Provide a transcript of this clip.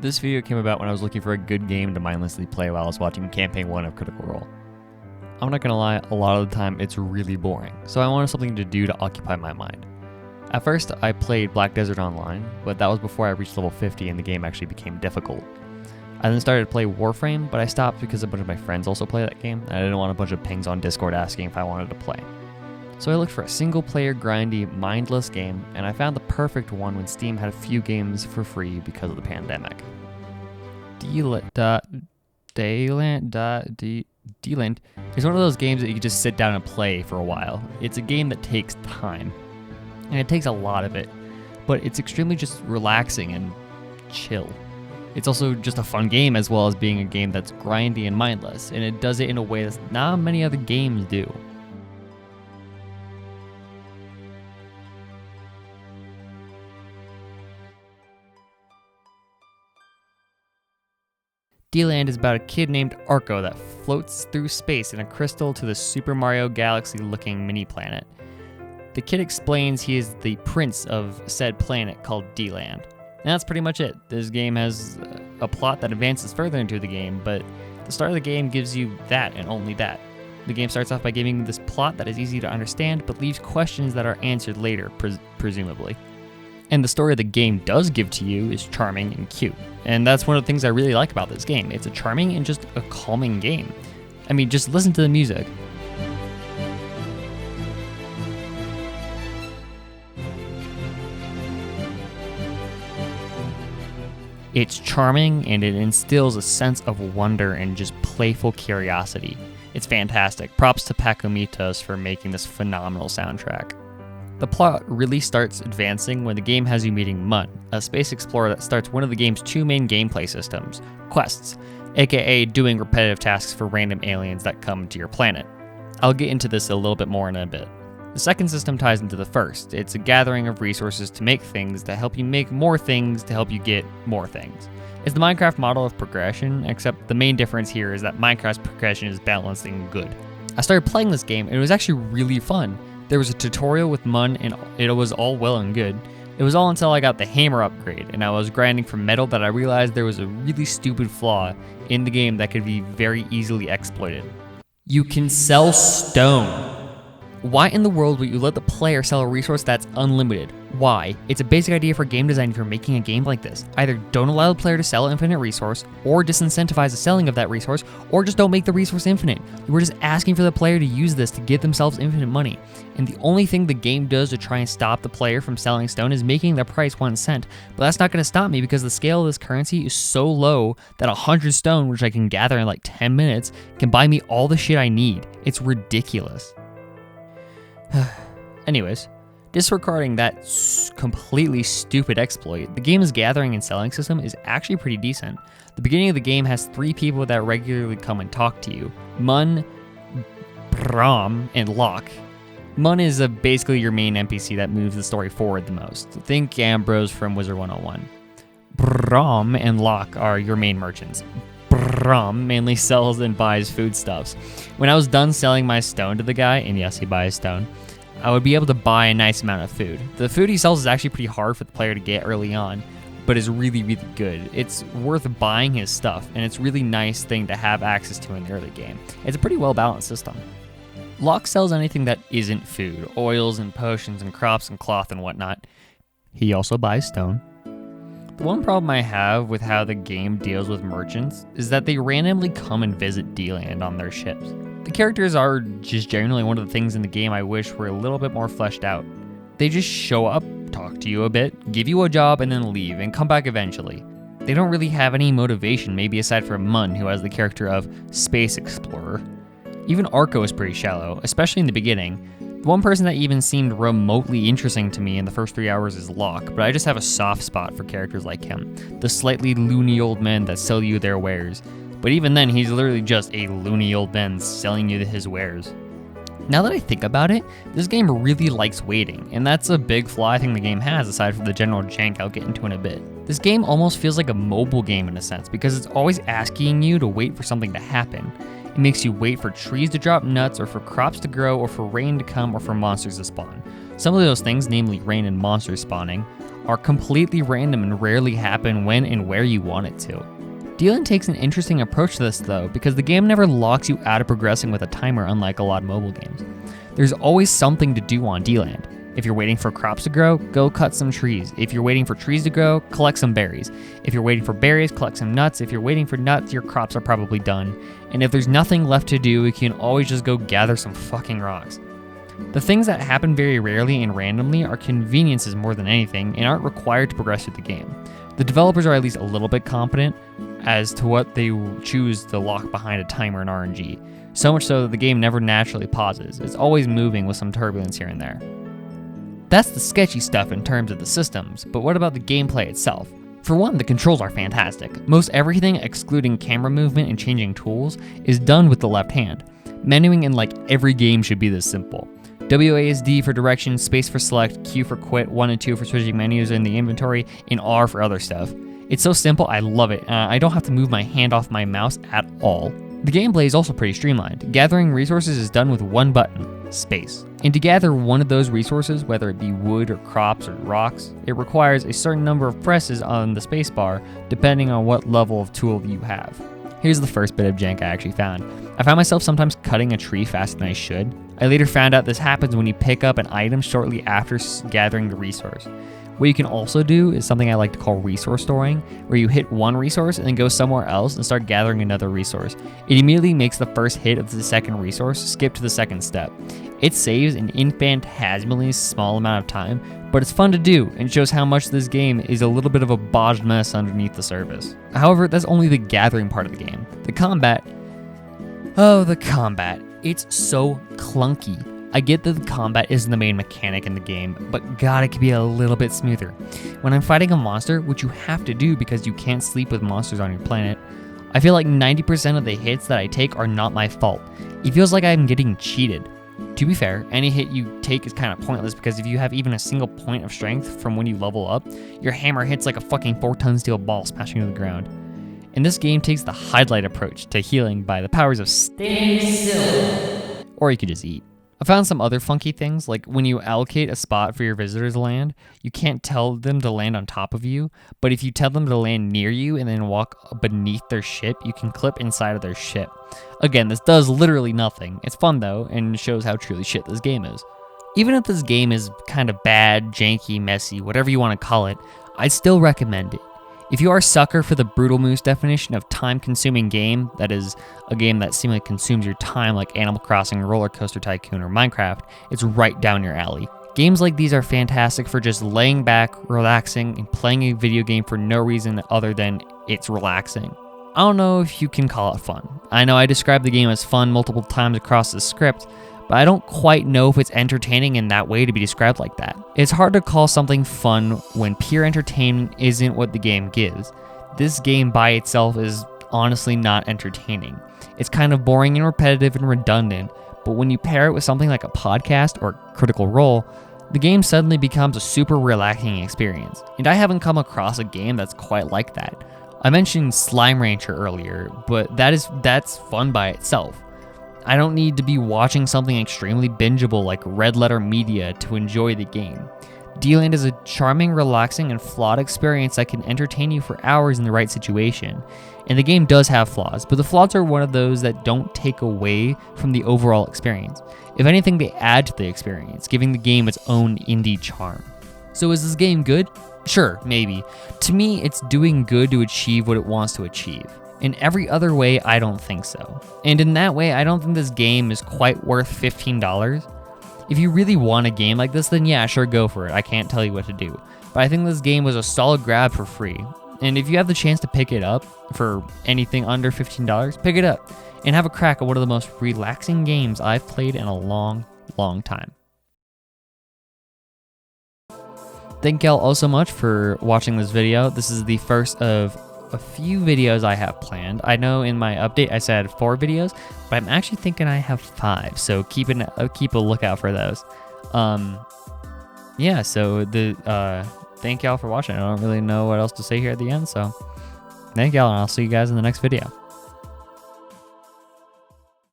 This video came about when I was looking for a good game to mindlessly play while I was watching Campaign 1 of Critical Role. I'm not gonna lie, a lot of the time it's really boring, so I wanted something to do to occupy my mind. At first, I played Black Desert Online, but that was before I reached level 50 and the game actually became difficult. I then started to play Warframe, but I stopped because a bunch of my friends also play that game, and I didn't want a bunch of pings on Discord asking if I wanted to play. So I looked for a single-player, grindy, mindless game, and I found the perfect one when Steam had a few games for free because of the pandemic. Deiland is one of those games that you can just sit down and play for a while. It's a game that takes time, and it takes a lot of it, but it's extremely just relaxing and chill. It's also just a fun game as well as being a game that's grindy and mindless, and it does it in a way that not many other games do. Deiland is about a kid named Arco that floats through space in a crystal to the Super Mario Galaxy-looking mini-planet. The kid explains he is the prince of said planet called Deiland. And that's pretty much it. This game has a plot that advances further into the game, but the start of the game gives you that and only that. The game starts off by giving you this plot that is easy to understand, but leaves questions that are answered later, presumably. And the story the game does give to you is charming and cute. And that's one of the things I really like about this game. It's a charming and just a calming game. I mean, just listen to the music. It's charming and it instills a sense of wonder and just playful curiosity. It's fantastic. Props to Pacomitos for making this phenomenal soundtrack. The plot really starts advancing when the game has you meeting Mun, a space explorer that starts one of the game's two main gameplay systems, quests, aka doing repetitive tasks for random aliens that come to your planet. I'll get into this a little bit more in a bit. The second system ties into the first. It's a gathering of resources to make things to help you make more things to help you get more things. It's the Minecraft model of progression, except the main difference here is that Minecraft's progression is balanced and good. I started playing this game and it was actually really fun. There was a tutorial with Mun and it was all well and good. It was all until I got the hammer upgrade and I was grinding for metal that I realized there was a really stupid flaw in the game that could be very easily exploited. You can sell stone. Why in the world would you let the player sell a resource that's unlimited? Why? It's a basic idea for game design if you're making a game like this. Either don't allow the player to sell an infinite resource, or disincentivize the selling of that resource, or just don't make the resource infinite. You were just asking for the player to use this to get themselves infinite money. And the only thing the game does to try and stop the player from selling stone is making the price 1 cent. But that's not going to stop me because the scale of this currency is so low that 100 stone, which I can gather in like 10 minutes, can buy me all the shit I need. It's ridiculous. Anyways, disregarding that completely stupid exploit, the game's gathering and selling system is actually pretty decent. The beginning of the game has 3 people that regularly come and talk to you: Mun, Bram, and Locke. Mun is basically your main NPC that moves the story forward the most. Think Ambrose from Wizard 101. Bram and Locke are your main merchants. Bram mainly sells and buys foodstuffs. When I was done selling my stone to the guy, and yes, he buys stone, I would be able to buy a nice amount of food. The food he sells is actually pretty hard for the player to get early on, but is really, really good. It's worth buying his stuff, and it's a really nice thing to have access to in the early game. It's a pretty well-balanced system. Locke sells anything that isn't food, oils and potions and crops and cloth and whatnot. He also buys stone. The one problem I have with how the game deals with merchants is that they randomly come and visit Deiland on their ships. The characters are just generally one of the things in the game I wish were a little bit more fleshed out. They just show up, talk to you a bit, give you a job, and then leave, and come back eventually. They don't really have any motivation, maybe aside from Mun, who has the character of Space Explorer. Even Arco is pretty shallow, especially in the beginning. The one person that even seemed remotely interesting to me in the first 3 hours is Locke, but I just have a soft spot for characters like him, the slightly loony old men that sell you their wares. But even then, he's literally just a loony old man selling you his wares. Now that I think about it, this game really likes waiting, and that's a big flaw I think the game has aside from the general jank I'll get into in a bit. This game almost feels like a mobile game in a sense, because it's always asking you to wait for something to happen. It makes you wait for trees to drop nuts, or for crops to grow, or for rain to come, or for monsters to spawn. Some of those things, namely rain and monsters spawning, are completely random and rarely happen when and where you want it to. Deiland takes an interesting approach to this though, because the game never locks you out of progressing with a timer unlike a lot of mobile games. There's always something to do on Deiland. If you're waiting for crops to grow, go cut some trees. If you're waiting for trees to grow, collect some berries. If you're waiting for berries, collect some nuts. If you're waiting for nuts, your crops are probably done. And if there's nothing left to do, you can always just go gather some fucking rocks. The things that happen very rarely and randomly are conveniences more than anything and aren't required to progress through the game. The developers are at least a little bit competent as to what they choose to lock behind a timer in RNG, so much so that the game never naturally pauses. It's always moving with some turbulence here and there. That's the sketchy stuff in terms of the systems, but what about the gameplay itself? For one, the controls are fantastic. Most everything, excluding camera movement and changing tools, is done with the left hand. Menuing in like every game should be this simple. WASD for direction, space for select, Q for quit, 1 and 2 for switching menus in the inventory, and R for other stuff. It's so simple, I love it. I don't have to move my hand off my mouse at all. The gameplay is also pretty streamlined. Gathering resources is done with one button, space. And to gather one of those resources, whether it be wood or crops or rocks, it requires a certain number of presses on the spacebar, depending on what level of tool you have. Here's the first bit of jank I actually found. I found myself sometimes cutting a tree faster than I should. I later found out this happens when you pick up an item shortly after gathering the resource. What you can also do is something I like to call resource storing, where you hit one resource and then go somewhere else and start gathering another resource. It immediately makes the first hit of the second resource skip to the second step. It saves an infinitesimally small amount of time, but it's fun to do and shows how much this game is a little bit of a bodged mess underneath the surface. However, that's only the gathering part of the game. The combat. It's so clunky. I get that the combat isn't the main mechanic in the game, but god, it could be a little bit smoother. When I'm fighting a monster, which you have to do because you can't sleep with monsters on your planet, I feel like 90% of the hits that I take are not my fault. It feels like I'm getting cheated. To be fair, any hit you take is kind of pointless because if you have even a single point of strength from when you level up, your hammer hits like a fucking 4-ton steel ball smashing to the ground. And this game takes the highlight approach to healing by the powers of staying still. Or you could just eat. I found some other funky things, like when you allocate a spot for your visitors to land, you can't tell them to land on top of you, but if you tell them to land near you and then walk beneath their ship, you can clip inside of their ship. Again, this does literally nothing. It's fun though, and shows how truly shit this game is. Even if this game is kind of bad, janky, messy, whatever you want to call it, I'd still recommend it. If you are a sucker for the Brutal Moose definition of time-consuming game, that is, a game that seemingly consumes your time like Animal Crossing, Roller Coaster Tycoon, or Minecraft, it's right down your alley. Games like these are fantastic for just laying back, relaxing, and playing a video game for no reason other than it's relaxing. I don't know if you can call it fun. I know I described the game as fun multiple times across the script, but I don't quite know if it's entertaining in that way to be described like that. It's hard to call something fun when pure entertainment isn't what the game gives. This game by itself is honestly not entertaining. It's kind of boring and repetitive and redundant, but when you pair it with something like a podcast or Critical Role, the game suddenly becomes a super relaxing experience. And I haven't come across a game that's quite like that. I mentioned Slime Rancher earlier, but that's fun by itself. I don't need to be watching something extremely bingeable like Red Letter Media to enjoy the game. Deiland is a charming, relaxing, and flawed experience that can entertain you for hours in the right situation. And the game does have flaws, but the flaws are one of those that don't take away from the overall experience. If anything, they add to the experience, giving the game its own indie charm. So is this game good? Sure, maybe. To me, it's doing good to achieve what it wants to achieve. In every other way, I don't think so. And in that way, I don't think this game is quite worth $15. If you really want a game like this, then yeah, sure, go for it. I can't tell you what to do. But I think this game was a solid grab for free. And if you have the chance to pick it up for anything under $15, pick it up and have a crack at one of the most relaxing games I've played in a long, long time. Thank y'all all so much for watching this video. This is the first of a few videos I have planned. I know in my update I said 4 videos, but I'm actually thinking I have 5, so keep a lookout for those. Yeah, so thank y'all for watching. I don't really know what else to say here at the end, so thank y'all, and I'll see you guys in the next video.